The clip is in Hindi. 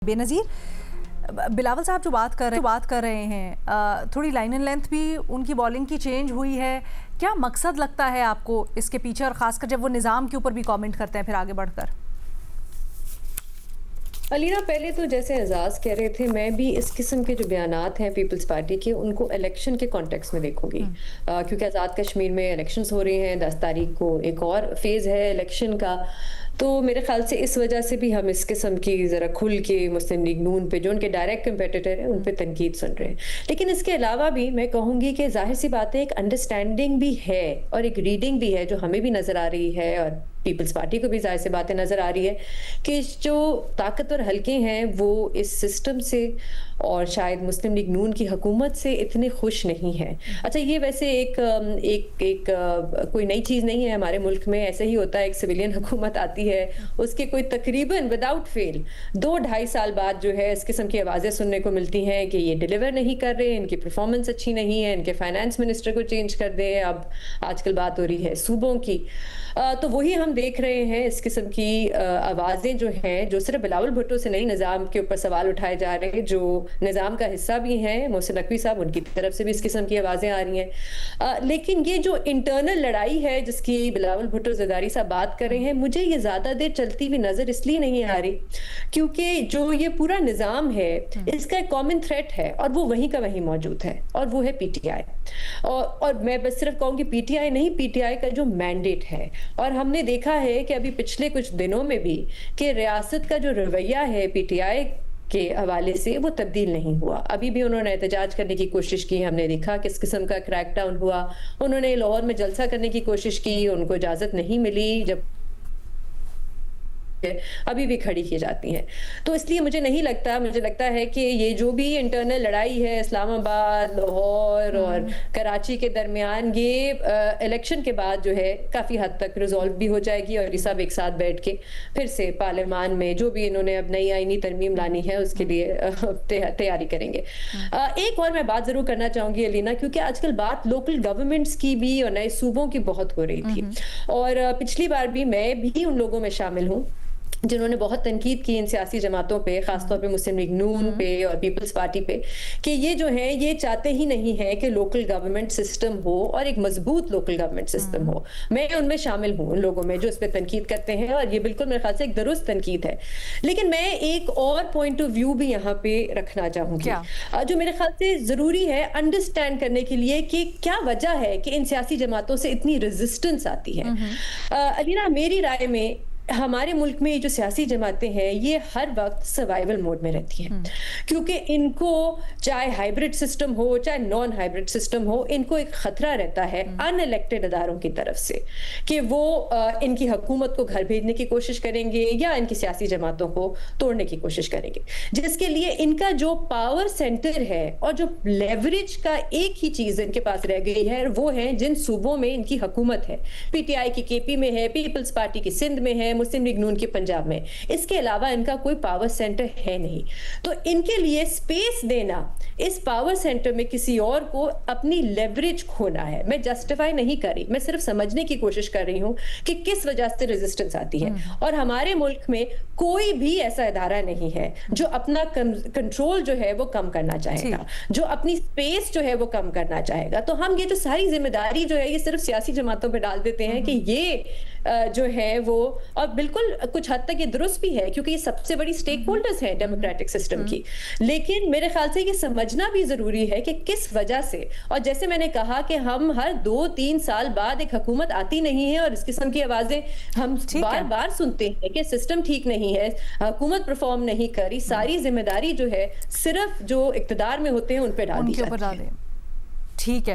बेनज़ीर, बिलावल साहब जो बात कर रहे हैं, थोड़ी लाइन एंड लेंथ भी उनकी बॉलिंग की चेंज हुई है। क्या मकसद लगता है आपको इसके पीछे, और ख़ासकर जब वो निज़ाम के ऊपर भी कमेंट करते हैं फिर आगे बढ़कर? अलीना, पहले तो जैसे एजाज कह रहे थे, मैं भी इस किस्म के जो बयानात हैं पीपल्स पार्टी के, उनको इलेक्शन के कॉन्टेक्स्ट में देखूंगी। क्योंकि आज़ाद कश्मीर में इलेक्शंस हो रहे हैं, 10 तारीख को एक और फेज़ है इलेक्शन का। तो मेरे ख्याल से इस वजह से भी हम इस किस्म की ज़रा खुल के मुस्लिम लीग नून पे, जो उनके डायरेक्ट कंपेटिटर हैं, उन पे तनकीद सुन रहे हैं। लेकिन इसके अलावा भी मैं कहूँगी कि जाहिर सी बात है, एक अंडरस्टैंडिंग भी है और एक रीडिंग भी है जो हमें भी नज़र आ रही है, और पीपल्स पार्टी को भी जाहिर सी बातें नज़र आ रही है कि जो ताकतवर हल्के हैं वो इस सिस्टम से और शायद मुस्लिम लीग नून की हुकूमत से इतने खुश नहीं है। अच्छा, ये वैसे एक कोई नई चीज़ नहीं है हमारे मुल्क में। ऐसे ही होता है, एक सिविलियन हुकूमत आती है, उसके कोई तकरीबन विदाउट फेल 2-2.5 साल बाद जो है इस किस्म की आवाज़ें सुनने को मिलती हैं कि ये डिलीवर नहीं कर रहे, इनकी परफॉर्मेंस अच्छी नहीं है, इनके फाइनेंस मिनिस्टर को चेंज कर दे। अब आजकल बात हो रही है सूबों की। तो वही हम देख रहे हैं, इस किस्म की आवाज़ें जो हैं, जो सिर्फ बिलावल भुट्टो से नहीं, निज़ाम के ऊपर सवाल उठाए जा रहे हैं, जो निज़ाम का हिस्सा भी हैं, मोहसिन नकवी साहब, उनकी तरफ से भी इस किस्म की आवाज़ें आ रही हैं। लेकिन ये जो इंटरनल लड़ाई है जिसकी बिलावल भुट्टो ज़रदारी साहब बात कर रहे हैं, मुझे ये ज़्यादा देर चलती हुई नज़र इसलिए नहीं आ रही क्योंकि जो ये पूरा निज़ाम है, इसका एक कॉमन थ्रेट है और वो वहीं का वहीं मौजूद है, और वो है पीटीआई। और मैं बस सिर्फ कहूँगी पीटीआई नहीं, पीटीआई का जो मैंडेट है। और हमने देखा है कि अभी पिछले कुछ दिनों में भी कि रियासत का जो रवैया है पीटीआई के हवाले से, वो तब्दील नहीं हुआ। अभी भी उन्होंने एहतजाज करने की कोशिश की, हमने देखा किस किस्म का क्रैकडाउन हुआ। उन्होंने लाहौर में जलसा करने की कोशिश की, उनको इजाज़त नहीं मिली, जब अभी भी खड़ी की जाती हैं। तो इसलिए मुझे लगता है कि ये जो भी इंटरनल लड़ाई है इस्लामाबाद, लाहौर और कराची के दरमियान, ये इलेक्शन के बाद जो है काफ़ी हद तक रिजॉल्व भी हो जाएगी, और ये सब एक साथ बैठ के फिर से पार्लियामान में जो भी इन्होंने अब नई आईनी तरमीम लानी है उसके लिए तैयारी करेंगे। एक और मैं बात ज़रूर करना चाहूँगी अलीना, क्योंकि आजकल बात लोकल गवर्नमेंट्स की भी और नए सूबों की बहुत हो रही थी, और पिछली बार भी मैं भी उन लोगों में शामिल हूँ जिन्होंने बहुत तनकीद की इन सियासी जमातों पे, खासतौर पे मुस्लिम लीग नून पे और पीपल्स पार्टी पे, कि ये जो है ये चाहते ही नहीं है कि लोकल गवर्नमेंट सिस्टम हो और एक मजबूत लोकल गवर्नमेंट सिस्टम हो। मैं उनमें शामिल हूँ, उन लोगों में जो इस पर तनकीद करते हैं, और ये बिल्कुल मेरे ख्याल से एक दुरुस्त तनकीद है। लेकिन मैं एक और पॉइंट ऑफ व्यू भी यहाँ पे रखना चाहूँगी, जो मेरे ख्याल से ज़रूरी है अंडरस्टैंड करने के लिए कि क्या वजह है कि इन सियासी जमातों से इतनी रेजिस्टेंस आती है। अलीना, मेरी राय में हमारे मुल्क में ये जो सियासी जमातें हैं, ये हर वक्त सर्वाइवल मोड में रहती हैं, क्योंकि इनको चाहे हाइब्रिड सिस्टम हो चाहे नॉन हाइब्रिड सिस्टम हो, इनको एक खतरा रहता है अनइलेक्टेड अदारों की तरफ से कि वो इनकी हुकूमत को घर भेजने की कोशिश करेंगे या इनकी सियासी जमातों को तोड़ने की कोशिश करेंगे, जिसके लिए इनका जो पावर सेंटर है और जो लेवरेज का एक ही चीज इनके पास रह गई है, वो है जिन सूबों में इनकी हुकूमत है। पीटीआई की केपी में है, पीपल्स पार्टी की सिंध में है, मुस्लिम लीग नून के पंजाब में। इसके अलावा इनका कोई पावर सेंटर है नहीं। तो इनके लिए स्पेस देना, इस पावर सेंटर में किसी और को अपनी लेवरेज खोना है। मैं जस्टिफाई नहीं कर रही, मैं सिर्फ समझने की कोशिश कर रही हूं कि किस वजह से रेजिस्टेंस आती है। और हमारे मुल्क में कोई भी ऐसा इदारा नहीं है जो अपना कंट्रोल जो है वो कम करना चाहेगा, जो अपनी स्पेस जो है वो कम करना चाहेगा। तो हम ये जो सारी जिम्मेदारी जो है ये सिर्फ सियासी जमातों पर डाल देते हैं कि ये जो है वो, और बिल्कुल कुछ हद तक ये दुरुस्त भी है क्योंकि ये सबसे बड़ी स्टेक होल्डर्स है डेमोक्रेटिक सिस्टम की। लेकिन मेरे ख्याल से ये समझना भी जरूरी है कि किस वजह से, और जैसे मैंने कहा कि हम हर 2-3 साल बाद एक हुकूमत आती नहीं है और इस किस्म की आवाजें हम बार बार सुनते हैं कि सिस्टम ठीक नहीं है, हुकूमत परफॉर्म नहीं करी। सारी जिम्मेदारी जो है सिर्फ जो इक्तदार में होते हैं उन पर डाल दी जाती है। ठीक है।